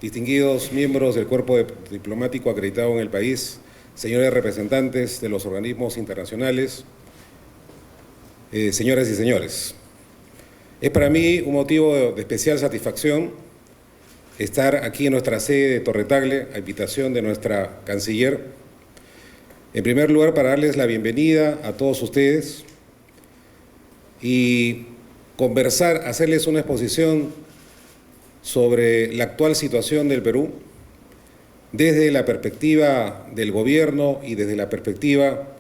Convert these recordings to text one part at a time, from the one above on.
distinguidos miembros del cuerpo diplomático acreditado en el país, señores representantes de los organismos internacionales, señoras y señores. Es para mí un motivo de especial satisfacción estar aquí en nuestra sede de Torre Tagle, a invitación de nuestra canciller. En primer lugar, para darles la bienvenida a todos ustedes y conversar, hacerles una exposición sobre la actual situación del Perú desde la perspectiva del gobierno y desde la perspectiva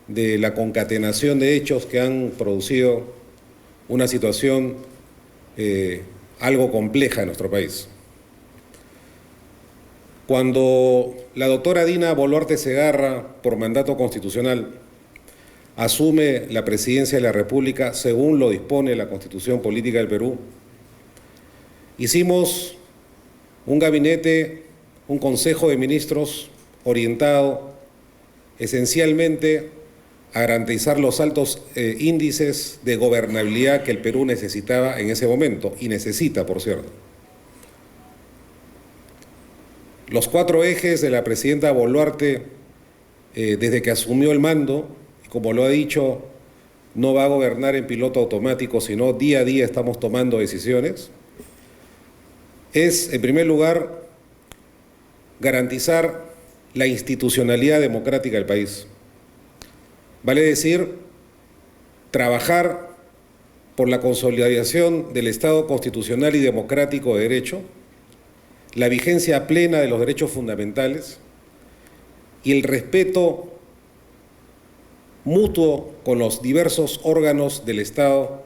de la concatenación de hechos que han producido una situación algo compleja en nuestro país. Cuando la doctora Dina Boluarte Segarra, por mandato constitucional, asume la presidencia de la República, según lo dispone la Constitución Política del Perú, hicimos un gabinete, un consejo de ministros orientado esencialmente a garantizar los altos índices de gobernabilidad que el Perú necesitaba en ese momento, y necesita, por cierto. Los 4 ejes de la presidenta Boluarte, desde que asumió el mando, y como lo ha dicho, no va a gobernar en piloto automático, sino día a día estamos tomando decisiones, es, en primer lugar, garantizar la institucionalidad democrática del país. Vale decir, trabajar por la consolidación del Estado constitucional y democrático de derecho, la vigencia plena de los derechos fundamentales y el respeto mutuo con los diversos órganos del Estado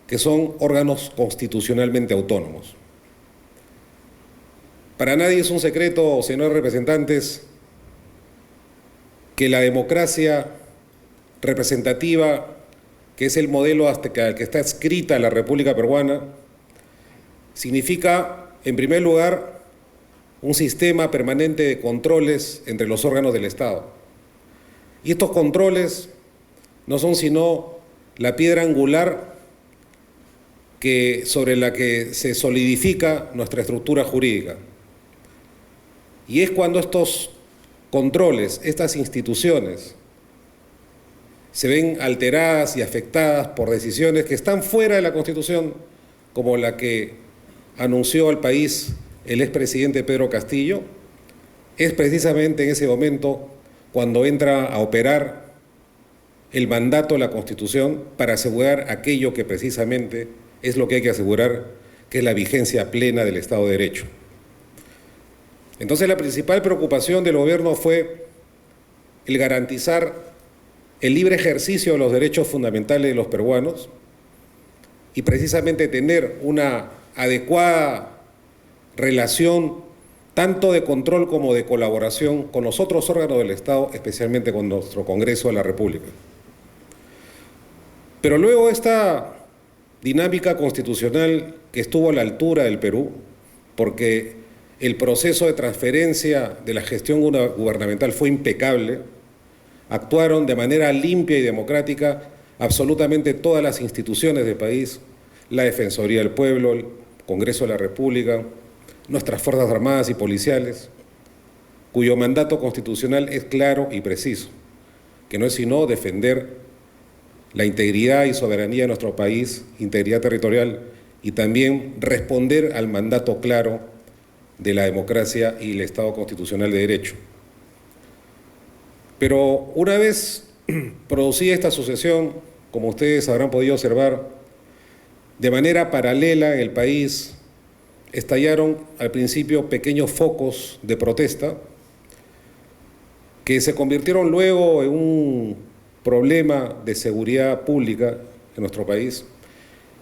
que son órganos constitucionalmente autónomos. Para nadie es un secreto, señores representantes, que la democracia representativa, que es el modelo hasta que está adscrita la República Peruana, significa, en primer lugar, un sistema permanente de controles entre los órganos del Estado. Y estos controles no son sino la piedra angular sobre la que se solidifica nuestra estructura jurídica. Y es cuando estos controles, estas instituciones, se ven alteradas y afectadas por decisiones que están fuera de la Constitución, como la que anunció al país el expresidente Pedro Castillo, es precisamente en ese momento cuando entra a operar el mandato de la Constitución para asegurar aquello que precisamente es lo que hay que asegurar, que es la vigencia plena del Estado de Derecho. Entonces, la principal preocupación del gobierno fue el garantizar el libre ejercicio de los derechos fundamentales de los peruanos y precisamente tener una adecuada relación tanto de control como de colaboración con los otros órganos del Estado, especialmente con nuestro Congreso de la República. Pero luego esta dinámica constitucional que estuvo a la altura del Perú, porque el proceso de transferencia de la gestión gubernamental fue impecable, actuaron de manera limpia y democrática absolutamente todas las instituciones del país, la Defensoría del Pueblo, el Congreso de la República, nuestras Fuerzas Armadas y Policiales, cuyo mandato constitucional es claro y preciso, que no es sino defender la integridad y soberanía de nuestro país, integridad territorial, y también responder al mandato claro de la democracia y el Estado constitucional de derecho. Pero una vez producida esta sucesión, como ustedes habrán podido observar, de manera paralela en el país estallaron al principio pequeños focos de protesta que se convirtieron luego en un problema de seguridad pública en nuestro país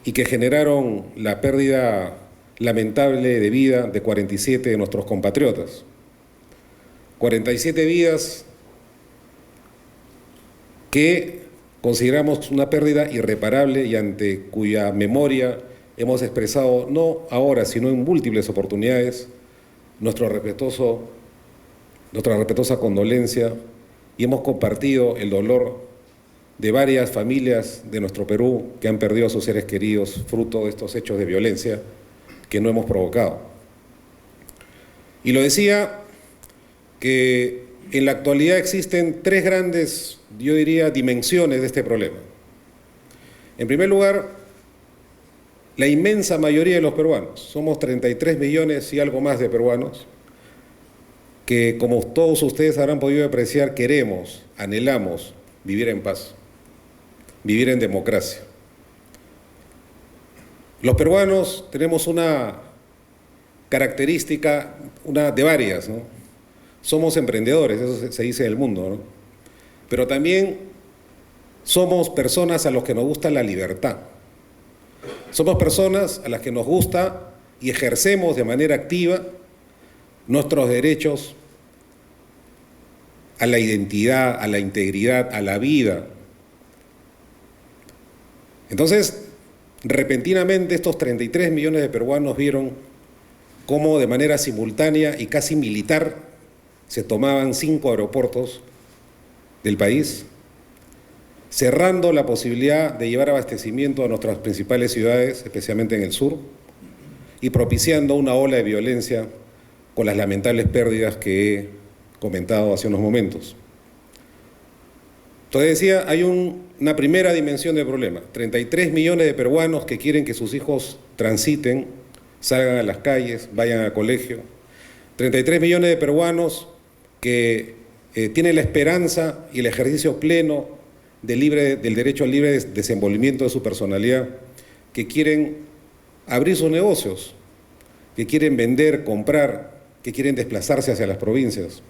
y que generaron la pérdida lamentable de vida de 47 de nuestros compatriotas. 47 vidas que consideramos una pérdida irreparable y ante cuya memoria hemos expresado, no ahora, sino en múltiples oportunidades, nuestra respetuosa condolencia, y hemos compartido el dolor de varias familias de nuestro Perú que han perdido a sus seres queridos fruto de estos hechos de violencia que no hemos provocado. Y lo decía que en la actualidad existen tres grandes, yo diría, dimensiones de este problema. En primer lugar, la inmensa mayoría de los peruanos, somos 33 millones y algo más de peruanos, que como todos ustedes habrán podido apreciar, queremos, anhelamos vivir en paz, vivir en democracia. Los peruanos tenemos una característica, una de varias, ¿no? Somos emprendedores, eso se dice en el mundo, ¿no? Pero también somos personas a los que nos gusta la libertad. Somos personas a las que nos gusta y ejercemos de manera activa nuestros derechos a la identidad, a la integridad, a la vida. Entonces, repentinamente estos 33 millones de peruanos vieron cómo de manera simultánea y casi militar se tomaban 5 aeropuertos del país, cerrando la posibilidad de llevar abastecimiento a nuestras principales ciudades, especialmente en el sur, y propiciando una ola de violencia con las lamentables pérdidas que he comentado hace unos momentos. Entonces decía, hay una primera dimensión del problema, 33 millones de peruanos que quieren que sus hijos transiten, salgan a las calles, vayan al colegio, 33 millones de peruanos que tienen la esperanza y el ejercicio pleno del derecho al libre desenvolvimiento de su personalidad, que quieren abrir sus negocios, que quieren vender, comprar, que quieren desplazarse hacia las provincias.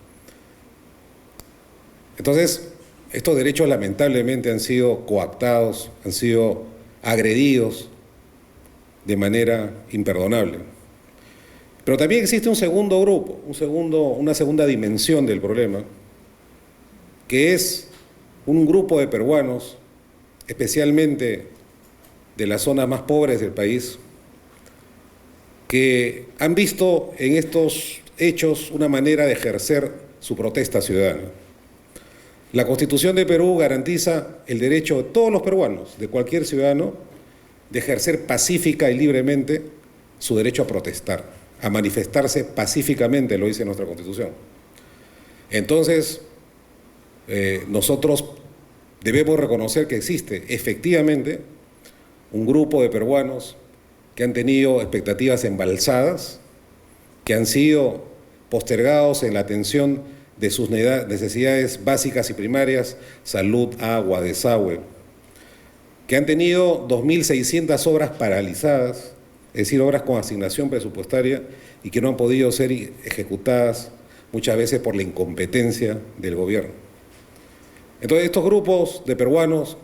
Entonces, estos derechos lamentablemente han sido coaptados, han sido agredidos de manera imperdonable. Pero también existe un segundo grupo, una segunda dimensión del problema, que es un grupo de peruanos, especialmente de las zonas más pobres del país, que han visto en estos hechos una manera de ejercer su protesta ciudadana. La Constitución de Perú garantiza el derecho de todos los peruanos, de cualquier ciudadano, de ejercer pacífica y libremente su derecho a protestar, a manifestarse pacíficamente, lo dice nuestra Constitución. Entonces, nosotros debemos reconocer que existe efectivamente un grupo de peruanos que han tenido expectativas embalsadas, que han sido postergados en la atención de sus necesidades básicas y primarias, salud, agua, desagüe, que han tenido 2.600 obras paralizadas, es decir, obras con asignación presupuestaria y que no han podido ser ejecutadas muchas veces por la incompetencia del gobierno. Entonces, estos grupos de peruanos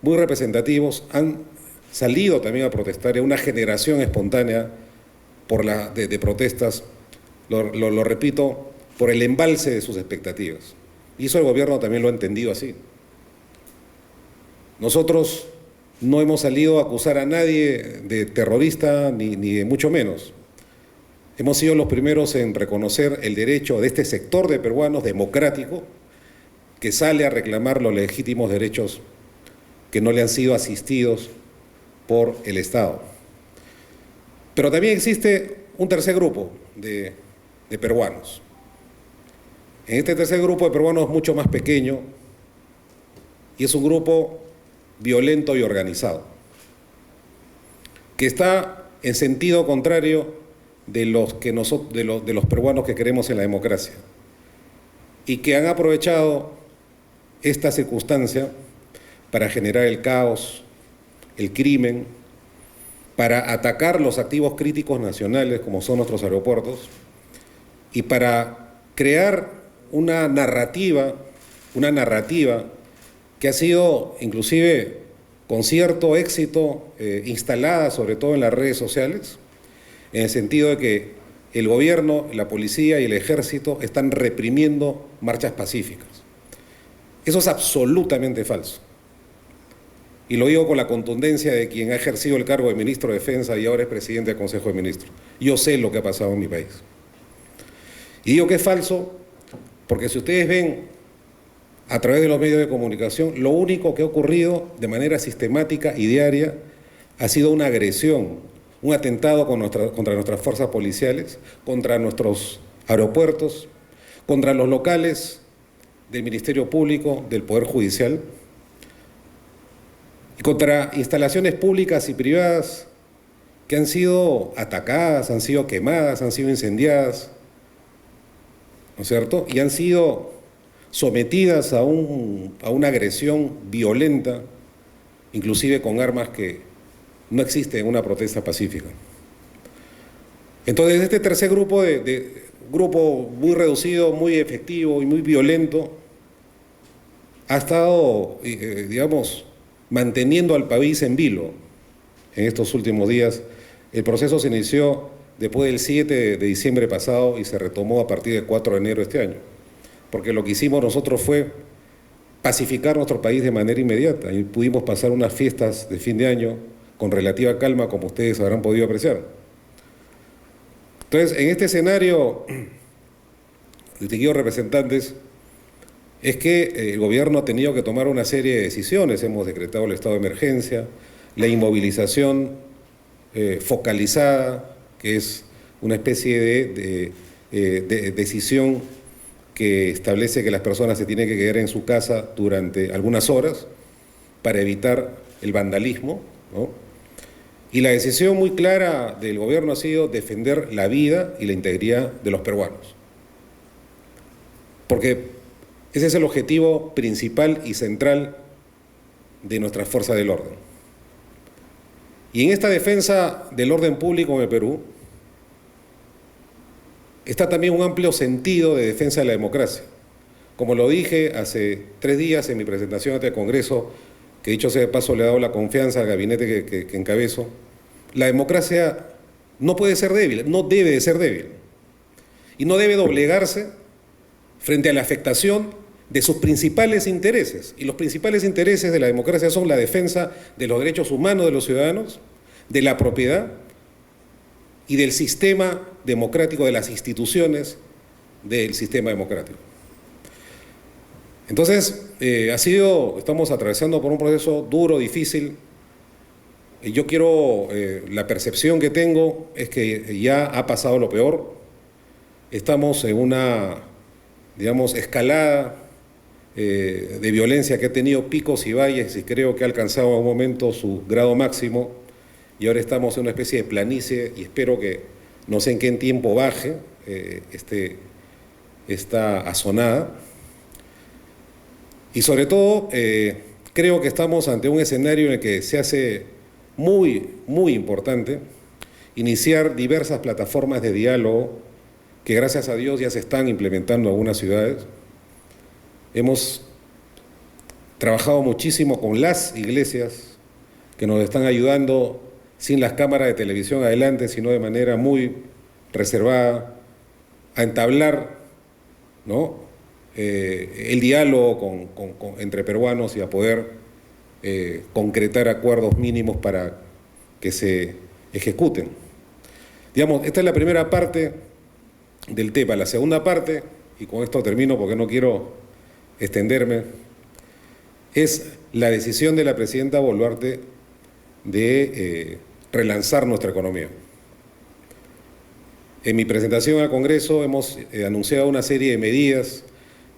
muy representativos han salido también a protestar en una generación espontánea de protestas, lo repito, por el embalse de sus expectativas. Y eso el gobierno también lo ha entendido así. Nosotros no hemos salido a acusar a nadie de terrorista, ni de mucho menos. Hemos sido los primeros en reconocer el derecho de este sector de peruanos democrático que sale a reclamar los legítimos derechos que no le han sido asistidos por el Estado. Pero también existe un tercer grupo de peruanos. En este tercer grupo de peruanos es mucho más pequeño y es un grupo violento y organizado, que está en sentido contrario de los peruanos que queremos en la democracia y que han aprovechado esta circunstancia para generar el caos, el crimen, para atacar los activos críticos nacionales como son nuestros aeropuertos y para crear una narrativa que ha sido inclusive con cierto éxito instalada sobre todo en las redes sociales, en el sentido de que el gobierno, la policía y el ejército están reprimiendo marchas pacíficas. Eso es absolutamente falso. Y lo digo con la contundencia de quien ha ejercido el cargo de ministro de Defensa y ahora es presidente del Consejo de Ministros. Yo sé lo que ha pasado en mi país. Y digo que es falso porque si ustedes ven a través de los medios de comunicación, lo único que ha ocurrido de manera sistemática y diaria ha sido una agresión, un atentado contra nuestras fuerzas policiales, contra nuestros aeropuertos, contra los locales del Ministerio Público, del Poder Judicial, y contra instalaciones públicas y privadas que han sido atacadas, han sido quemadas, han sido incendiadas, ¿no es cierto? Y han sido sometidas a una agresión violenta, inclusive con armas que no existen en una protesta pacífica. Entonces, este tercer grupo, grupo muy reducido, muy efectivo y muy violento, ha estado, digamos, manteniendo al país en vilo en estos últimos días. El proceso se inició después del 7 de diciembre pasado y se retomó a partir del 4 de enero de este año, porque lo que hicimos nosotros fue pacificar nuestro país de manera inmediata y pudimos pasar unas fiestas de fin de año con relativa calma, como ustedes habrán podido apreciar. Entonces, en este escenario, distinguidos representantes, es que el gobierno ha tenido que tomar una serie de decisiones. Hemos decretado el estado de emergencia, la inmovilización focalizada, que es una especie de decisión que establece que las personas se tienen que quedar en su casa durante algunas horas para evitar el vandalismo, ¿no? Y la decisión muy clara del gobierno ha sido defender la vida y la integridad de los peruanos. Porque ese es el objetivo principal y central de nuestra fuerza del orden. Y en esta defensa del orden público en el Perú está también un amplio sentido de defensa de la democracia. Como lo dije hace 3 días en mi presentación ante el Congreso, que dicho sea de paso le he dado la confianza al gabinete que encabezo, la democracia no puede ser débil, no debe de ser débil. Y no debe doblegarse frente a la afectación de sus principales intereses. Y los principales intereses de la democracia son la defensa de los derechos humanos de los ciudadanos, de la propiedad y del sistema democrático, de las instituciones del sistema democrático. Entonces, estamos atravesando por un proceso duro, difícil. Yo la percepción que tengo es que ya ha pasado lo peor. Estamos en una, digamos, escalada de violencia que ha tenido picos y valles y creo que ha alcanzado en un momento su grado máximo y ahora estamos en una especie de planicie y espero que no sé en qué tiempo baje esta azonada. Y sobre todo, creo que estamos ante un escenario en el que se hace muy, muy importante iniciar diversas plataformas de diálogo que gracias a Dios ya se están implementando en algunas ciudades. Hemos trabajado muchísimo con las iglesias que nos están ayudando sin las cámaras de televisión adelante, sino de manera muy reservada, a entablar, ¿no?, el diálogo entre peruanos y a poder concretar acuerdos mínimos para que se ejecuten. Digamos, esta es la primera parte del tema. La segunda parte, y con esto termino porque no quiero extenderme, es la decisión de la presidenta Boluarte de relanzar nuestra economía. En mi presentación al Congreso hemos anunciado una serie de medidas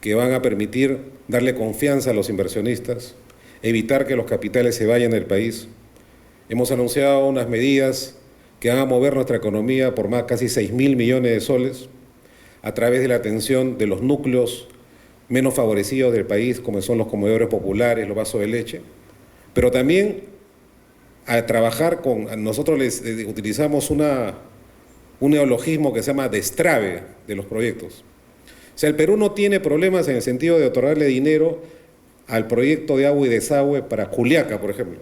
que van a permitir darle confianza a los inversionistas, evitar que los capitales se vayan del país. Hemos anunciado unas medidas que van a mover nuestra economía por casi 6.000 millones de soles a través de la atención de los núcleos menos favorecidos del país, como son los comedores populares, los vasos de leche, pero también a trabajar nosotros utilizamos un neologismo que se llama destrave de los proyectos. O sea, el Perú no tiene problemas en el sentido de otorgarle dinero al proyecto de agua y desagüe para Juliaca, por ejemplo.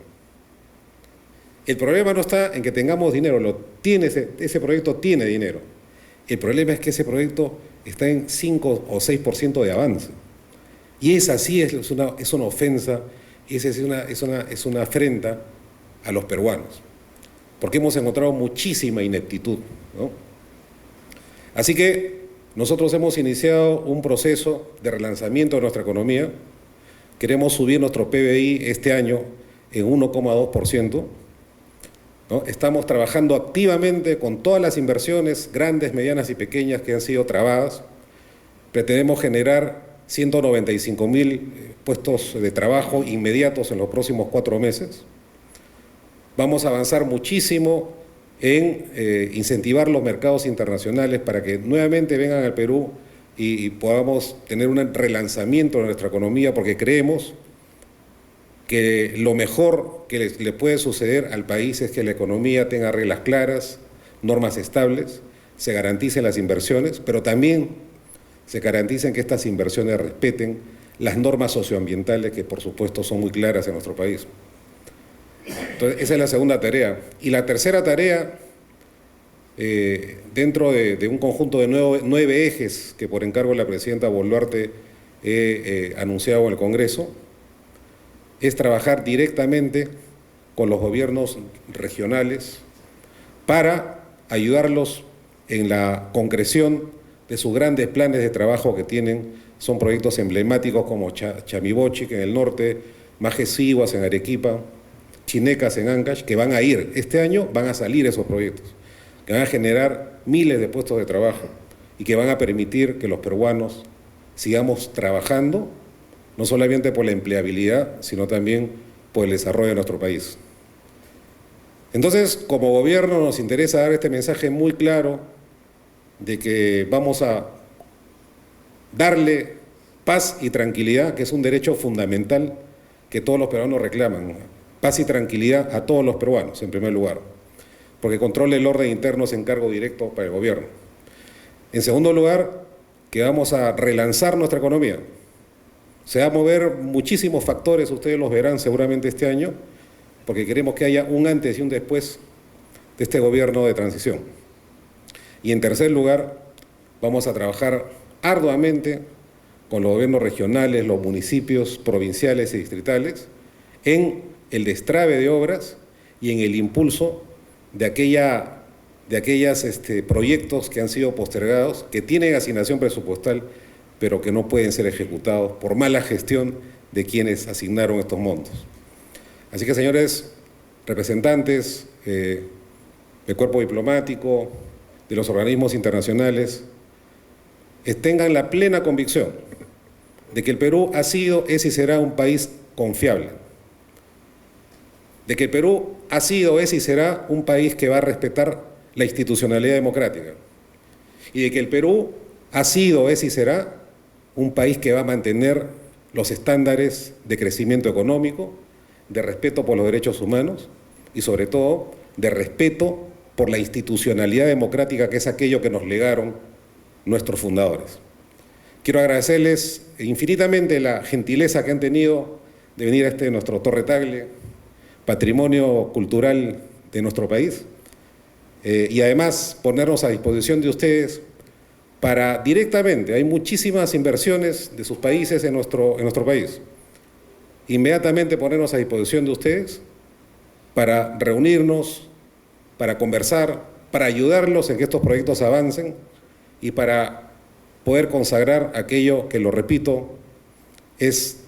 El problema no está en que tengamos dinero, ese proyecto tiene dinero. El problema es que ese proyecto está en 5 o 6% de avance. Y esa sí es una ofensa, es una afrenta a los peruanos, porque hemos encontrado muchísima ineptitud, ¿no? Así que nosotros hemos iniciado un proceso de relanzamiento de nuestra economía. Queremos subir nuestro PBI este año en 1,2%. ¿no? Estamos trabajando activamente con todas las inversiones, grandes, medianas y pequeñas, que han sido trabadas. Pretendemos generar 195.000 puestos de trabajo inmediatos en los próximos 4 meses. Vamos a avanzar muchísimo en incentivar los mercados internacionales para que nuevamente vengan al Perú y podamos tener un relanzamiento de nuestra economía, porque creemos que lo mejor que le puede suceder al país es que la economía tenga reglas claras, normas estables, se garanticen las inversiones, pero también se garanticen que estas inversiones respeten las normas socioambientales, que por supuesto son muy claras en nuestro país. Entonces, esa es la segunda tarea. Y la tercera tarea, dentro de un conjunto de 9 ejes que por encargo de la presidenta Boluarte he anunciado en el Congreso, es trabajar directamente con los gobiernos regionales para ayudarlos en la concreción de sus grandes planes de trabajo que tienen. Son proyectos emblemáticos como Chamibochic en el norte, Majesihuas en Arequipa, Chinecas en Ancash, que van a ir, este año van a salir esos proyectos, que van a generar miles de puestos de trabajo y que van a permitir que los peruanos sigamos trabajando, no solamente por la empleabilidad, sino también por el desarrollo de nuestro país. Entonces, como gobierno nos interesa dar este mensaje muy claro de que vamos a darle paz y tranquilidad, que es un derecho fundamental que todos los peruanos reclaman. Paz y tranquilidad a todos los peruanos, en primer lugar, porque control del orden interno es encargo directo para el gobierno. En segundo lugar, que vamos a relanzar nuestra economía. Se va a mover muchísimos factores, ustedes los verán seguramente este año, porque queremos que haya un antes y un después de este gobierno de transición. Y en tercer lugar, vamos a trabajar arduamente con los gobiernos regionales, los municipios, provinciales y distritales, en el destrabe de obras y en el impulso de aquellos proyectos que han sido postergados, que tienen asignación presupuestal, pero que no pueden ser ejecutados por mala gestión de quienes asignaron estos montos. Así que, señores representantes del cuerpo diplomático, de los organismos internacionales, tengan la plena convicción de que el Perú ha sido, es y será un país confiable, de que el Perú ha sido, es y será un país que va a respetar la institucionalidad democrática, y de que el Perú ha sido, es y será un país que va a mantener los estándares de crecimiento económico, de respeto por los derechos humanos y sobre todo de respeto por la institucionalidad democrática, que es aquello que nos legaron nuestros fundadores. Quiero agradecerles infinitamente la gentileza que han tenido de venir a nuestro Torre Tagle, patrimonio cultural de nuestro país, y además ponernos a disposición de ustedes para directamente, hay muchísimas inversiones de sus países en nuestro país, inmediatamente ponernos a disposición de ustedes para reunirnos, para conversar, para ayudarlos en que estos proyectos avancen y para poder consagrar aquello que, lo repito, es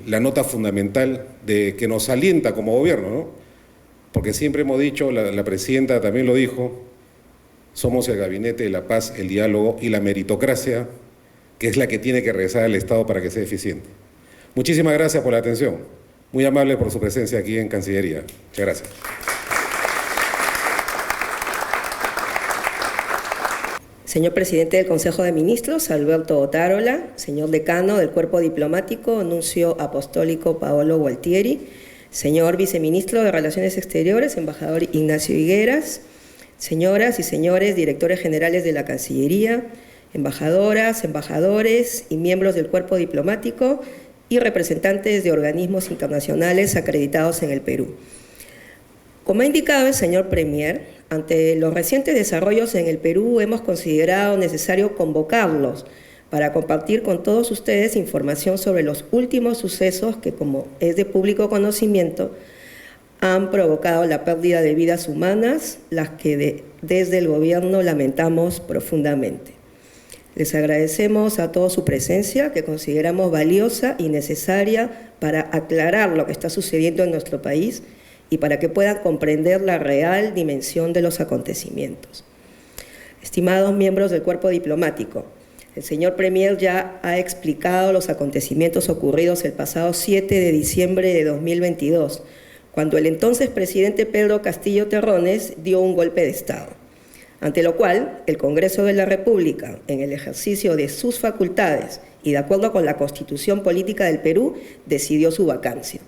la nota fundamental que nos alienta como gobierno, ¿no? Porque siempre hemos dicho, la presidenta también lo dijo, somos el gabinete de la paz, el diálogo y la meritocracia, que es la que tiene que regresar al Estado para que sea eficiente. Muchísimas gracias por la atención. Muy amable por su presencia aquí en Cancillería. Muchas gracias. Señor Presidente del Consejo de Ministros, Alberto Otárola, señor Decano del Cuerpo Diplomático, Nuncio Apostólico Paolo Gualtieri, señor Viceministro de Relaciones Exteriores, Embajador Ignacio Higueras, señoras y señores Directores Generales de la Cancillería, embajadoras, embajadores y miembros del Cuerpo Diplomático y representantes de organismos internacionales acreditados en el Perú. Como ha indicado el señor Premier, ante los recientes desarrollos en el Perú hemos considerado necesario convocarlos para compartir con todos ustedes información sobre los últimos sucesos que, como es de público conocimiento, han provocado la pérdida de vidas humanas, las que desde el gobierno lamentamos profundamente. Les agradecemos a todos su presencia, que consideramos valiosa y necesaria para aclarar lo que está sucediendo en nuestro país y para que puedan comprender la real dimensión de los acontecimientos. Estimados miembros del cuerpo diplomático, el señor Premier ya ha explicado los acontecimientos ocurridos el pasado 7 de diciembre de 2022, cuando el entonces presidente Pedro Castillo Terrones dio un golpe de Estado, ante lo cual el Congreso de la República, en el ejercicio de sus facultades y de acuerdo con la Constitución Política del Perú, decidió su vacancia.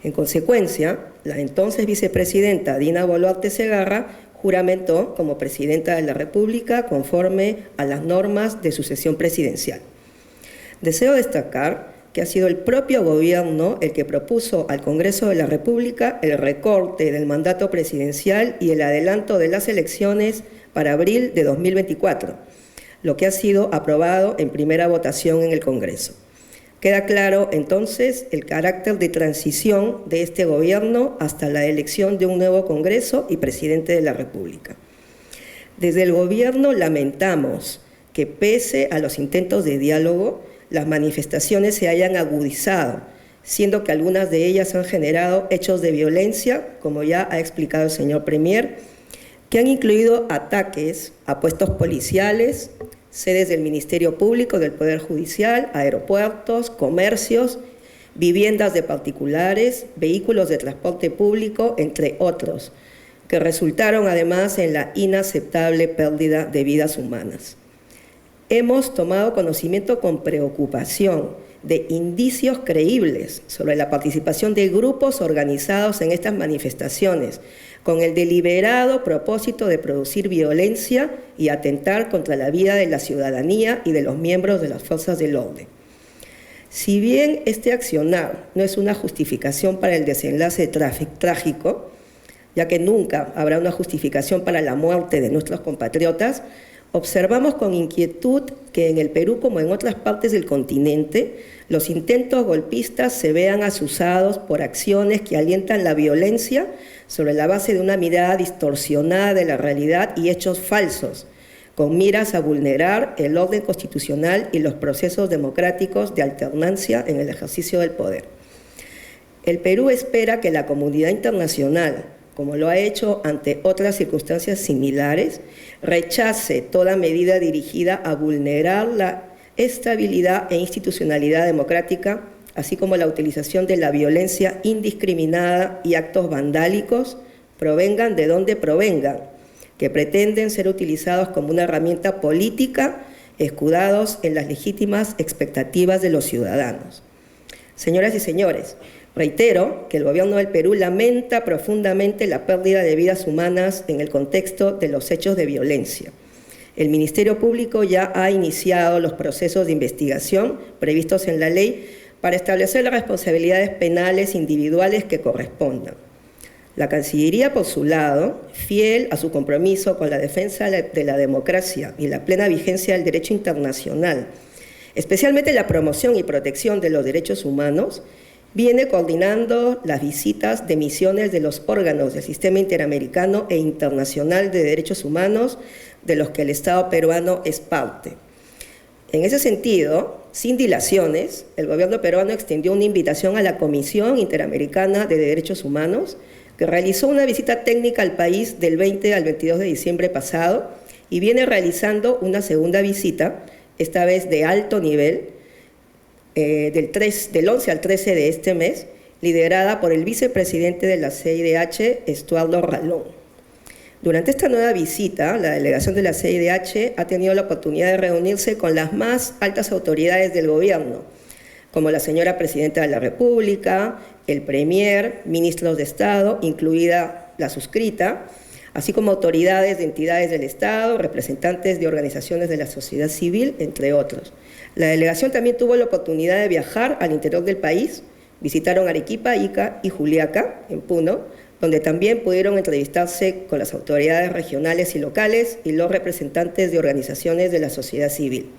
En consecuencia, la entonces vicepresidenta Dina Boluarte Segarra juramentó como presidenta de la República conforme a las normas de sucesión presidencial. Deseo destacar que ha sido el propio gobierno el que propuso al Congreso de la República el recorte del mandato presidencial y el adelanto de las elecciones para abril de 2024, lo que ha sido aprobado en primera votación en el Congreso. Queda claro, entonces, el carácter de transición de este gobierno hasta la elección de un nuevo Congreso y presidente de la República. Desde el gobierno lamentamos que, pese a los intentos de diálogo, las manifestaciones se hayan agudizado, siendo que algunas de ellas han generado hechos de violencia, como ya ha explicado el señor Premier, que han incluido ataques a puestos policiales, sedes del Ministerio Público, del Poder Judicial, aeropuertos, comercios, viviendas de particulares, vehículos de transporte público, entre otros, que resultaron además en la inaceptable pérdida de vidas humanas. Hemos tomado conocimiento con preocupación de indicios creíbles sobre la participación de grupos organizados en estas manifestaciones, con el deliberado propósito de producir violencia y atentar contra la vida de la ciudadanía y de los miembros de las fuerzas del orden. Si bien este accionar no es una justificación para el desenlace trágico, ya que nunca habrá una justificación para la muerte de nuestros compatriotas, observamos con inquietud que en el Perú, como en otras partes del continente, los intentos golpistas se vean azuzados por acciones que alientan la violencia sobre la base de una mirada distorsionada de la realidad y hechos falsos, con miras a vulnerar el orden constitucional y los procesos democráticos de alternancia en el ejercicio del poder. El Perú espera que la comunidad internacional, como lo ha hecho ante otras circunstancias similares, rechace toda medida dirigida a vulnerar la estabilidad e institucionalidad democrática, así como la utilización de la violencia indiscriminada y actos vandálicos, provengan de donde provengan, que pretenden ser utilizados como una herramienta política, escudados en las legítimas expectativas de los ciudadanos. Señoras y señores, reitero que el Gobierno del Perú lamenta profundamente la pérdida de vidas humanas en el contexto de los hechos de violencia. El Ministerio Público ya ha iniciado los procesos de investigación previstos en la ley para establecer las responsabilidades penales individuales que correspondan. La Cancillería, por su lado, fiel a su compromiso con la defensa de la democracia y la plena vigencia del derecho internacional, especialmente la promoción y protección de los derechos humanos, viene coordinando las visitas de misiones de los órganos del Sistema Interamericano e Internacional de Derechos Humanos, de los que el Estado peruano es parte. En ese sentido, sin dilaciones, el gobierno peruano extendió una invitación a la Comisión Interamericana de Derechos Humanos, que realizó una visita técnica al país del 20 al 22 de diciembre pasado y viene realizando una segunda visita, esta vez de alto nivel, del 11 al 13 de este mes, liderada por el vicepresidente de la CIDH, Estuardo Ralón. Durante esta nueva visita, la delegación de la CIDH ha tenido la oportunidad de reunirse con las más altas autoridades del gobierno, como la señora Presidenta de la República, el Premier, ministros de Estado, incluida la suscrita, así como autoridades de entidades del Estado, representantes de organizaciones de la sociedad civil, entre otros. La delegación también tuvo la oportunidad de viajar al interior del país, visitaron Arequipa, Ica y Juliaca, en Puno, donde también pudieron entrevistarse con las autoridades regionales y locales y los representantes de organizaciones de la sociedad civil.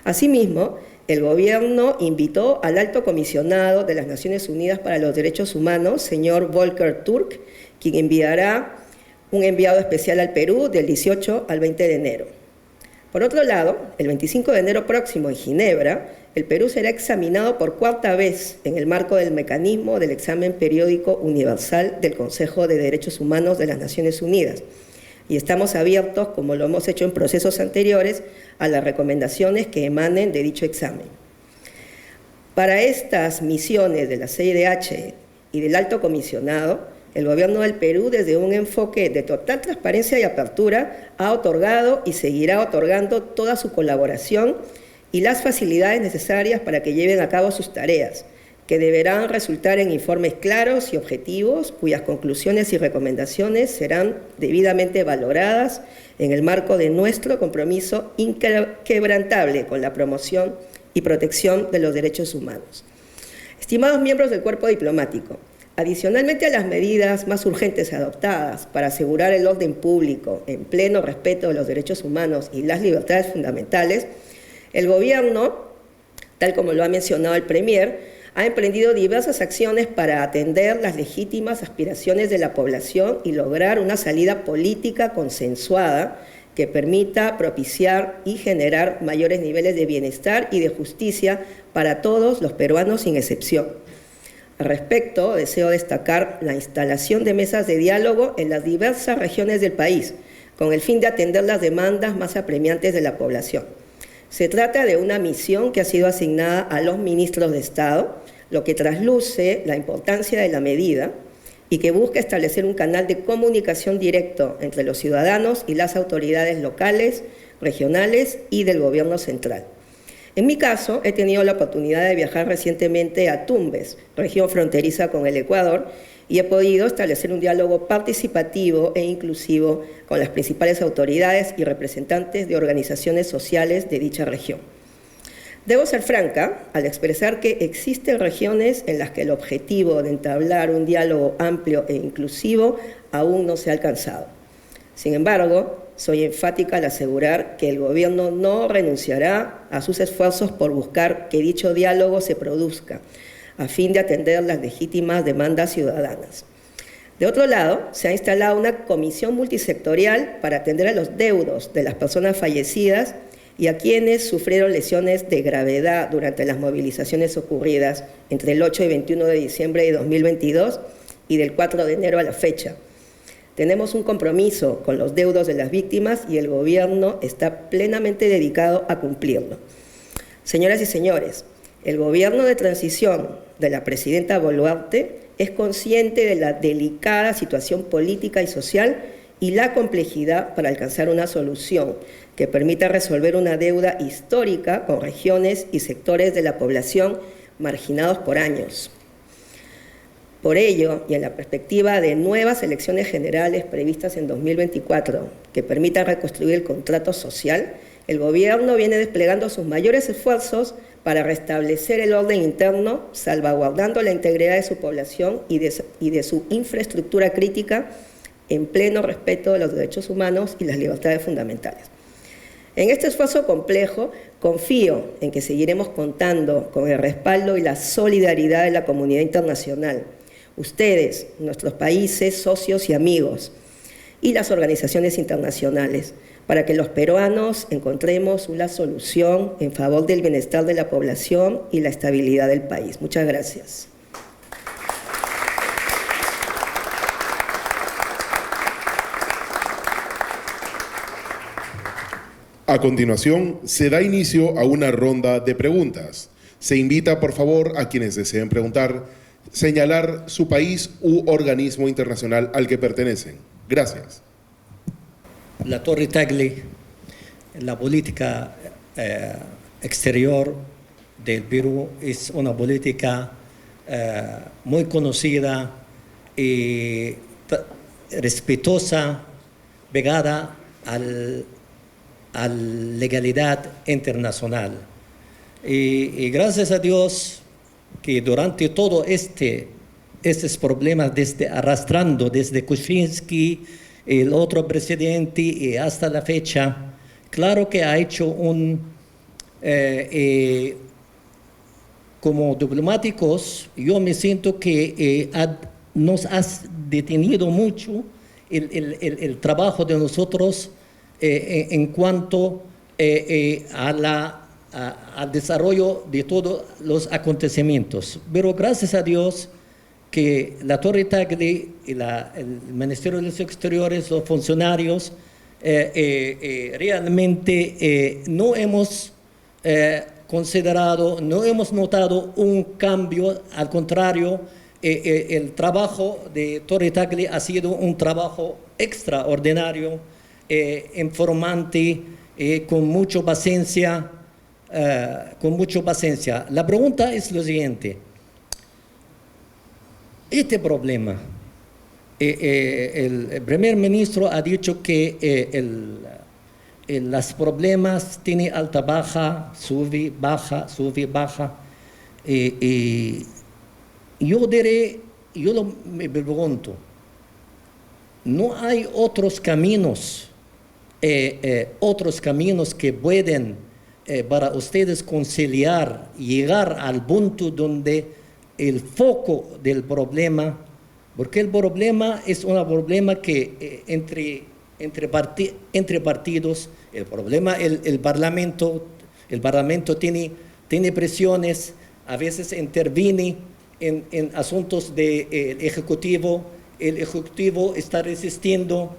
Asimismo, el gobierno invitó al alto comisionado de las Naciones Unidas para los Derechos Humanos, señor Volker Turk, quien enviará un enviado especial al Perú del 18 al 20 de enero. Por otro lado, el 25 de enero próximo en Ginebra, el Perú será examinado por cuarta vez en el marco del mecanismo del examen periódico universal del Consejo de Derechos Humanos de las Naciones Unidas. Y estamos abiertos, como lo hemos hecho en procesos anteriores, a las recomendaciones que emanen de dicho examen. Para estas misiones de la CIDH y del Alto Comisionado, el Gobierno del Perú, desde un enfoque de total transparencia y apertura, ha otorgado y seguirá otorgando toda su colaboración y las facilidades necesarias para que lleven a cabo sus tareas, que deberán resultar en informes claros y objetivos, cuyas conclusiones y recomendaciones serán debidamente valoradas en el marco de nuestro compromiso inquebrantable con la promoción y protección de los derechos humanos. Estimados miembros del cuerpo diplomático, adicionalmente a las medidas más urgentes adoptadas para asegurar el orden público en pleno respeto de los derechos humanos y las libertades fundamentales, el Gobierno, tal como lo ha mencionado el Premier, ha emprendido diversas acciones para atender las legítimas aspiraciones de la población y lograr una salida política consensuada que permita propiciar y generar mayores niveles de bienestar y de justicia para todos los peruanos sin excepción. Al respecto, deseo destacar la instalación de mesas de diálogo en las diversas regiones del país, con el fin de atender las demandas más apremiantes de la población. Se trata de una misión que ha sido asignada a los ministros de Estado, lo que trasluce la importancia de la medida y que busca establecer un canal de comunicación directo entre los ciudadanos y las autoridades locales, regionales y del Gobierno central. En mi caso, he tenido la oportunidad de viajar recientemente a Tumbes, región fronteriza con el Ecuador, y he podido establecer un diálogo participativo e inclusivo con las principales autoridades y representantes de organizaciones sociales de dicha región. Debo ser franca al expresar que existen regiones en las que el objetivo de entablar un diálogo amplio e inclusivo aún no se ha alcanzado. Sin embargo, soy enfática al asegurar que el Gobierno no renunciará a sus esfuerzos por buscar que dicho diálogo se produzca, a fin de atender las legítimas demandas ciudadanas. De otro lado, se ha instalado una comisión multisectorial para atender a los deudos de las personas fallecidas y a quienes sufrieron lesiones de gravedad durante las movilizaciones ocurridas entre el 8 y 21 de diciembre de 2022 y del 4 de enero a la fecha. Tenemos un compromiso con los deudos de las víctimas y el Gobierno está plenamente dedicado a cumplirlo. Señoras y señores, el Gobierno de transición de la presidenta Boluarte es consciente de la delicada situación política y social y la complejidad para alcanzar una solución que permita resolver una deuda histórica con regiones y sectores de la población marginados por años. Por ello, y en la perspectiva de nuevas elecciones generales previstas en 2024 que permitan reconstruir el contrato social, el Gobierno viene desplegando sus mayores esfuerzos para restablecer el orden interno, salvaguardando la integridad de su población y de su infraestructura crítica en pleno respeto de los derechos humanos y las libertades fundamentales. En este esfuerzo complejo, confío en que seguiremos contando con el respaldo y la solidaridad de la comunidad internacional, ustedes, nuestros países, socios y amigos, y las organizaciones internacionales, para que los peruanos encontremos una solución en favor del bienestar de la población y la estabilidad del país. Muchas gracias. A continuación, se da inicio a una ronda de preguntas. Se invita, por favor, a quienes deseen preguntar, señalar su país u organismo internacional al que pertenecen. Gracias. La Torre Tagle, la política exterior del Perú es una política muy conocida y respetuosa, pegada a la legalidad internacional. Y gracias a Dios que durante todo estos problemas, arrastrando desde Kuczynski, el otro presidente y hasta la fecha, claro que ha hecho como diplomáticos, yo me siento que nos ha detenido mucho el trabajo de nosotros en cuanto a al desarrollo de todos los acontecimientos. Pero gracias a Dios que la Torre Tagle y el Ministerio de los Exteriores, los funcionarios, realmente no hemos considerado, no hemos notado un cambio, al contrario, el trabajo de Torre Tagle ha sido un trabajo extraordinario, informante, con mucha paciencia, La pregunta es lo siguiente. Este problema, el primer ministro ha dicho que los problemas tienen alta, baja, sube, baja. Me pregunto, ¿no hay otros caminos que pueden para ustedes conciliar, llegar al punto donde el foco del problema, porque el problema es un problema que entre partidos, el problema, el Parlamento tiene presiones, a veces interviene en asuntos del Ejecutivo, el Ejecutivo está resistiendo,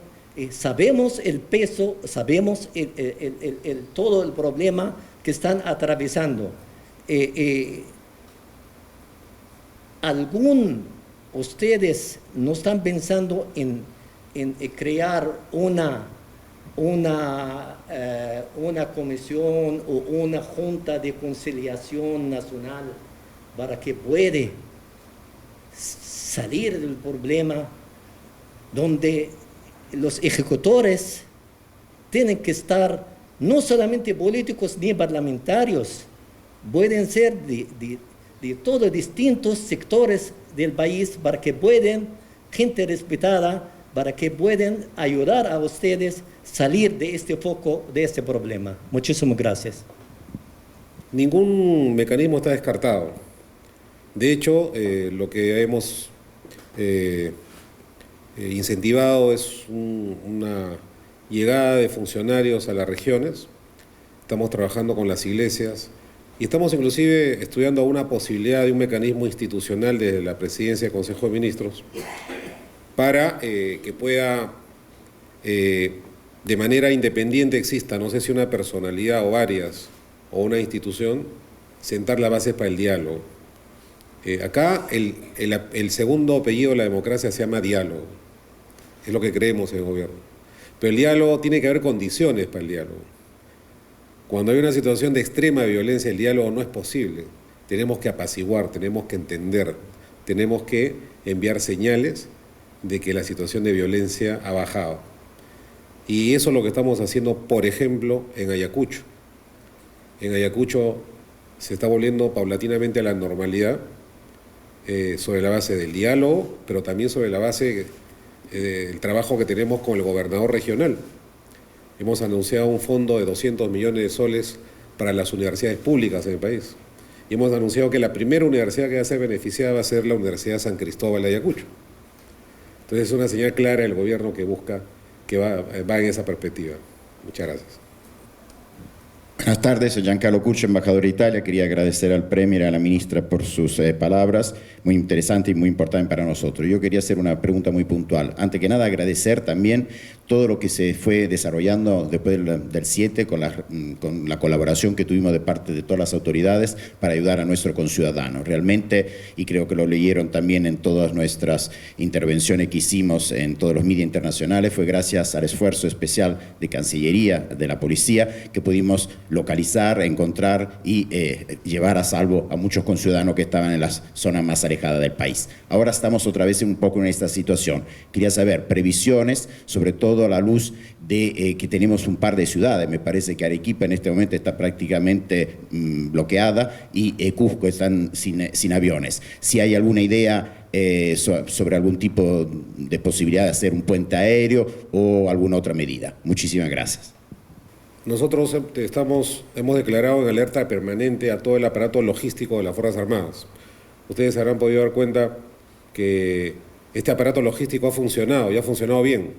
sabemos el peso, sabemos todo el problema que están atravesando. Ustedes no están pensando en crear una comisión o una junta de conciliación nacional para que pueda salir del problema donde los ejecutores tienen que estar no solamente políticos ni parlamentarios, pueden ser de todos distintos sectores del país para que puedan, gente respetada, para que puedan ayudar a ustedes salir de este foco, de este problema. Muchísimas gracias. Ningún mecanismo está descartado. De hecho, lo que hemos incentivado es una llegada de funcionarios a las regiones. Estamos trabajando con las iglesias y estamos inclusive estudiando una posibilidad de un mecanismo institucional desde la Presidencia del Consejo de Ministros para que pueda, de manera independiente exista, no sé si una personalidad o varias, o una institución, sentar las bases para el diálogo. Acá el segundo apellido de la democracia se llama diálogo, es lo que creemos en el gobierno. Pero el diálogo tiene que haber condiciones para el diálogo. Cuando hay una situación de extrema violencia, el diálogo no es posible. Tenemos que apaciguar, tenemos que entender, tenemos que enviar señales de que la situación de violencia ha bajado. Y eso es lo que estamos haciendo, por ejemplo, en Ayacucho. En Ayacucho se está volviendo paulatinamente a la normalidad sobre la base del diálogo, pero también sobre la base del trabajo que tenemos con el gobernador regional. Hemos anunciado un fondo de 200 millones de soles para las universidades públicas en el país. Y hemos anunciado que la primera universidad que va a ser beneficiada va a ser la Universidad de San Cristóbal de Ayacucho. Entonces es una señal clara del gobierno que busca, que va en esa perspectiva. Muchas gracias. Buenas tardes, soy Giancarlo Curcio, embajador de Italia. Quería agradecer al Premier y a la ministra por sus palabras, muy interesantes y muy importantes para nosotros. Yo quería hacer una pregunta muy puntual. Antes que nada, agradecer también todo lo que se fue desarrollando después del 7 con la colaboración que tuvimos de parte de todas las autoridades para ayudar a nuestros conciudadanos. Realmente, y creo que lo leyeron también en todas nuestras intervenciones que hicimos en todos los medios internacionales, fue gracias al esfuerzo especial de Cancillería, de la Policía, que pudimos localizar, encontrar y llevar a salvo a muchos conciudadanos que estaban en las zonas más alejadas del país. Ahora estamos otra vez un poco en esta situación. Quería saber previsiones, sobre todo a la luz de que tenemos un par de ciudades. Me parece que Arequipa en este momento está prácticamente bloqueada y Cusco están sin aviones. Si hay alguna idea sobre algún tipo de posibilidad de hacer un puente aéreo o alguna otra medida. Muchísimas gracias. Nosotros hemos declarado en alerta permanente a todo el aparato logístico de las Fuerzas Armadas. Ustedes habrán podido dar cuenta que este aparato logístico ha funcionado y ha funcionado bien.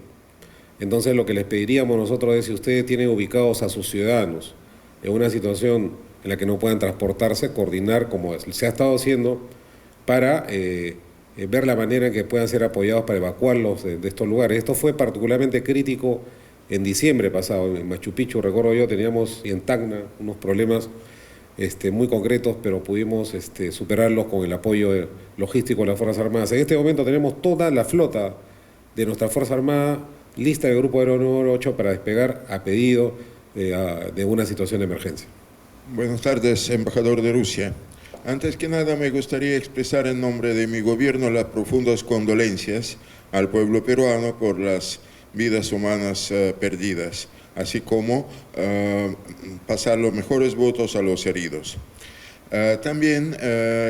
Entonces lo que les pediríamos nosotros es, si ustedes tienen ubicados a sus ciudadanos en una situación en la que no puedan transportarse, coordinar como se ha estado haciendo para ver la manera en que puedan ser apoyados para evacuarlos de estos lugares. Esto fue particularmente crítico en diciembre pasado. En Machu Picchu, recuerdo yo, teníamos, y en Tacna, unos problemas muy concretos, pero pudimos superarlos con el apoyo logístico de las Fuerzas Armadas. En este momento tenemos toda la flota de nuestra Fuerza Armada lista del Grupo Aéreo número 8 para despegar a pedido de una situación de emergencia. Buenas tardes, embajador de Rusia. Antes que nada, me gustaría expresar en nombre de mi gobierno las profundas condolencias al pueblo peruano por las vidas humanas perdidas, así como pasar los mejores votos a los heridos. También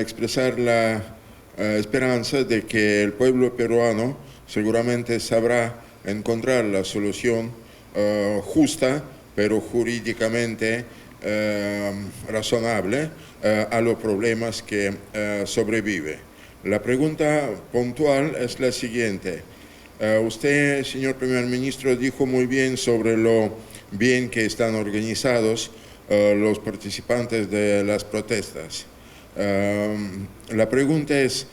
expresar la esperanza de que el pueblo peruano seguramente sabrá encontrar la solución justa, pero jurídicamente razonable a los problemas que sobrevive. La pregunta puntual es la siguiente. Usted, señor primer ministro, dijo muy bien sobre lo bien que están organizados los participantes de las protestas. La pregunta es,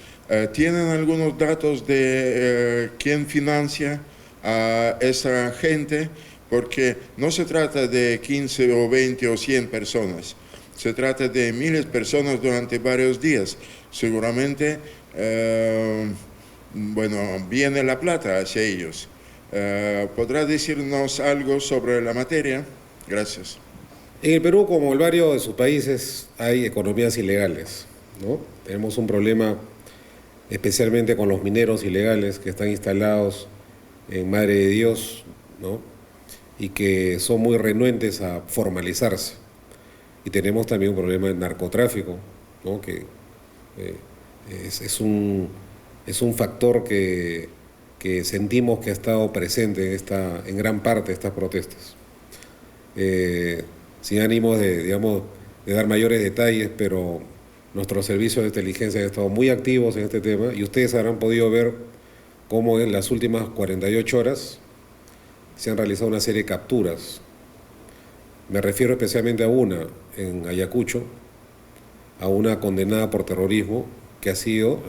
¿tienen algunos datos de quién financia a esa gente? Porque no se trata de 15 o 20 o 100 personas, se trata de miles de personas durante varios días. Seguramente, viene la plata hacia ellos. ¿Podrá decirnos algo sobre la materia? Gracias. En el Perú, como en varios de sus países, hay economías ilegales, ¿no? Tenemos un problema especialmente con los mineros ilegales que están instalados en Madre de Dios, ¿no? Y que son muy renuentes a formalizarse. Y tenemos también un problema de narcotráfico, ¿no? Que es un factor que sentimos que ha estado presente en gran parte de estas protestas. Sin ánimo de dar mayores detalles, pero nuestros servicios de inteligencia han estado muy activos en este tema y ustedes habrán podido ver cómo en las últimas 48 horas se han realizado una serie de capturas. Me refiero especialmente a una en Ayacucho, a una condenada por terrorismo que ha sido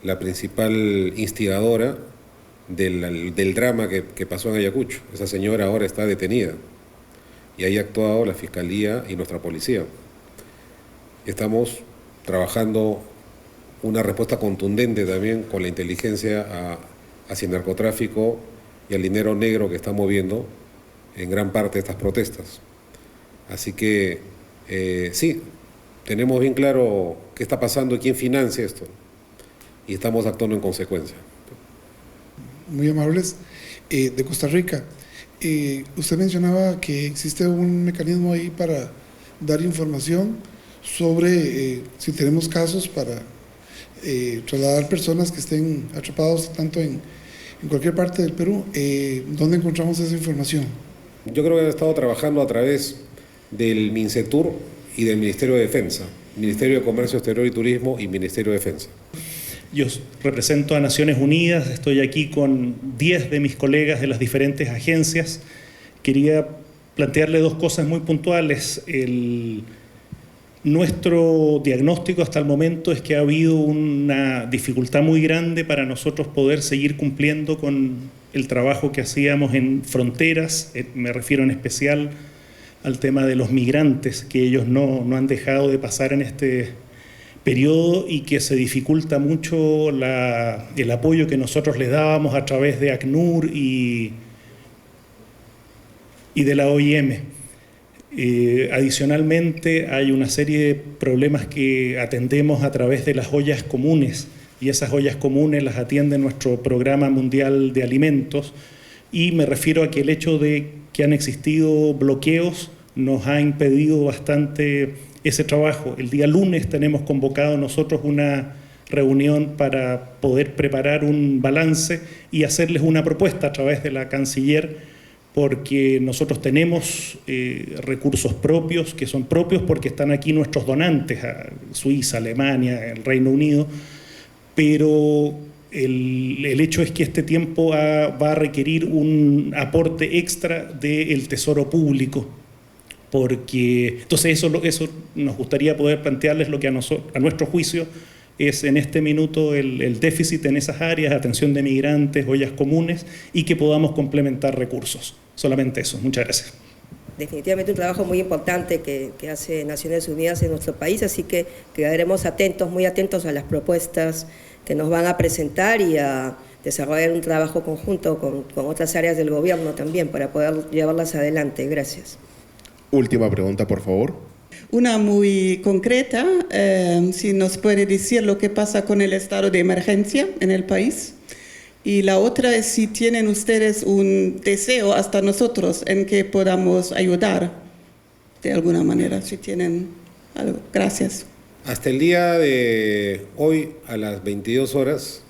la principal instigadora del drama que pasó en Ayacucho. Esa señora ahora está detenida y ahí ha actuado la Fiscalía y nuestra policía. Estamos trabajando una respuesta contundente también con la inteligencia hacia el narcotráfico y al dinero negro que está moviendo en gran parte de estas protestas. Así que sí, tenemos bien claro qué está pasando y quién financia esto, y estamos actuando en consecuencia. Muy amables. De Costa Rica, usted mencionaba que existe un mecanismo ahí para dar información sobre si tenemos casos para trasladar personas que estén atrapados tanto en cualquier parte del Perú. ¿Dónde encontramos esa información? Yo creo que han estado trabajando a través del MINCETUR y del Ministerio de Defensa, Ministerio de Comercio Exterior y Turismo y Ministerio de Defensa. Yo represento a Naciones Unidas, estoy aquí con 10 de mis colegas de las diferentes agencias. Quería plantearle dos cosas muy puntuales. Nuestro diagnóstico hasta el momento es que ha habido una dificultad muy grande para nosotros poder seguir cumpliendo con el trabajo que hacíamos en fronteras. Me refiero en especial al tema de los migrantes, que ellos no han dejado de pasar en este periodo y que se dificulta mucho el apoyo que nosotros les dábamos a través de ACNUR y de la OIM. Adicionalmente, hay una serie de problemas que atendemos a través de las ollas comunes, y esas ollas comunes las atiende nuestro Programa Mundial de Alimentos, y me refiero a que el hecho de que han existido bloqueos nos ha impedido bastante ese trabajo. El día lunes tenemos convocado nosotros una reunión para poder preparar un balance y hacerles una propuesta a través de la canciller, porque nosotros tenemos recursos propios, que son propios porque están aquí nuestros donantes, Suiza, Alemania, el Reino Unido, pero el hecho es que este tiempo va a requerir un aporte extra del Tesoro Público, porque entonces eso nos gustaría poder plantearles lo que a nuestro juicio es en este minuto el déficit en esas áreas, atención de migrantes, ollas comunes, y que podamos complementar recursos. Solamente eso. Muchas gracias. Definitivamente un trabajo muy importante que hace Naciones Unidas en nuestro país, así que quedaremos atentos, muy atentos a las propuestas que nos van a presentar y a desarrollar un trabajo conjunto con otras áreas del gobierno también para poder llevarlas adelante. Gracias. Última pregunta, por favor. Una muy concreta, si nos puede decir lo que pasa con el estado de emergencia en el país. Y la otra es si tienen ustedes un deseo hasta nosotros en que podamos ayudar de alguna manera, si tienen algo. Gracias. Hasta el día de hoy, a las 22 horas,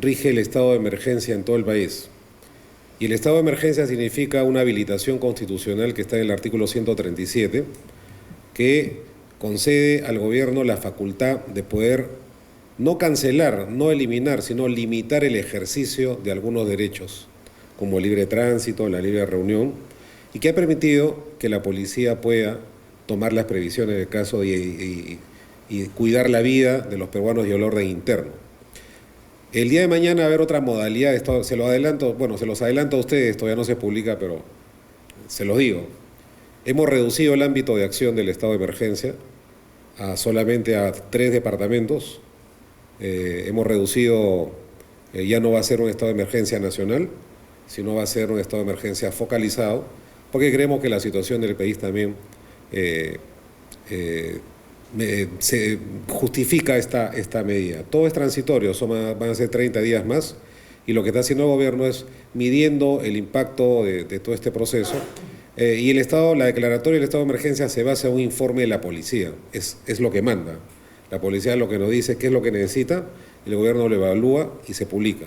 rige el estado de emergencia en todo el país. Y el estado de emergencia significa una habilitación constitucional que está en el artículo 137, que concede al gobierno la facultad de poder no cancelar, no eliminar, sino limitar el ejercicio de algunos derechos, como el libre tránsito, la libre reunión, y que ha permitido que la policía pueda tomar las previsiones del caso y cuidar la vida de los peruanos y el orden interno. El día de mañana va a haber otra modalidad, esto se los adelanto a ustedes, todavía no se publica, pero se los digo. Hemos reducido el ámbito de acción del estado de emergencia solamente a 3 departamentos. Hemos reducido, ya no va a ser un estado de emergencia nacional, sino va a ser un estado de emergencia focalizado, porque creemos que la situación del país también se justifica esta medida. Todo es transitorio, van a ser 30 días más, y lo que está haciendo el gobierno es midiendo el impacto de todo este proceso, y la declaratoria del estado de emergencia se basa en un informe de la policía, es lo que manda. La policía es lo que nos dice qué es lo que necesita, el gobierno lo evalúa y se publica.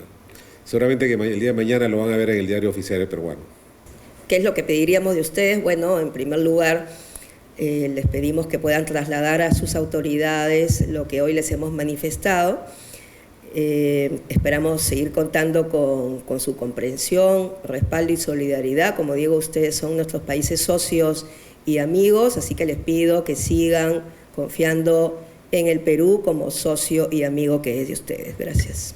Seguramente que el día de mañana lo van a ver en el diario oficial peruano. ¿Qué es lo que pediríamos de ustedes? Bueno, en primer lugar, les pedimos que puedan trasladar a sus autoridades lo que hoy les hemos manifestado. Esperamos seguir contando con su comprensión, respaldo y solidaridad. Como digo, ustedes son nuestros países socios y amigos, así que les pido que sigan confiando en el Perú como socio y amigo que es de ustedes. Gracias.